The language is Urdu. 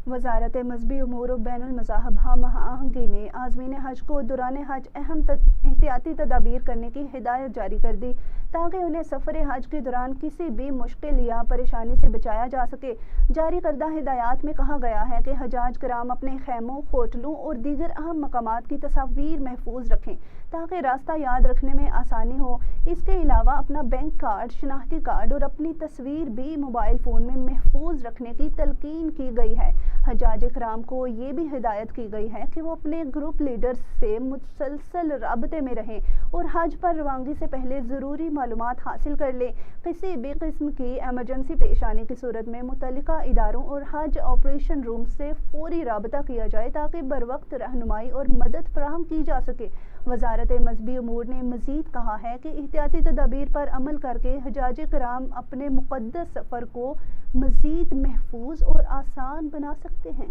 وزارت مذہبی امور و بین المذاہب ہم آہنگی نے عازمین حج کو دوران حج اہم احتیاطی تدابیر کرنے کی ہدایت جاری کر دی تاکہ انہیں سفر حج کے دوران کسی بھی مشکل یا پریشانی سے بچایا جا سکے۔ جاری کردہ ہدایات میں کہا گیا ہے کہ حجاج کرام اپنے خیموں، ہوٹلوں اور دیگر اہم مقامات کی تصاویر محفوظ رکھیں تاکہ راستہ یاد رکھنے میں آسانی ہو۔ اس کے علاوہ اپنا بینک کارڈ، شناختی کارڈ اور اپنی تصویر بھی موبائل فون میں محفوظ رکھنے کی تلقین کی گئی ہے۔ حجاج کرام کو یہ بھی ہدایت کی گئی ہے کہ وہ اپنے گروپ لیڈرز سے مسلسل رابطے میں رہیں اور حج پر روانگی سے پہلے ضروری معلومات حاصل کر لیں۔ کسی بھی قسم کی ایمرجنسی پیش آنے کی صورت میں متعلقہ اداروں اور حج آپریشن روم سے فوری رابطہ کیا جائے تاکہ بروقت رہنمائی اور مدد فراہم کی جا سکے۔ وزارت مذہبی امور نے مزید کہا ہے کہ احتیاطی تدابیر پر عمل کر کے حجاج کرام اپنے مقدس سفر کو مزید محفوظ اور آسان بنا سکتے ہیں۔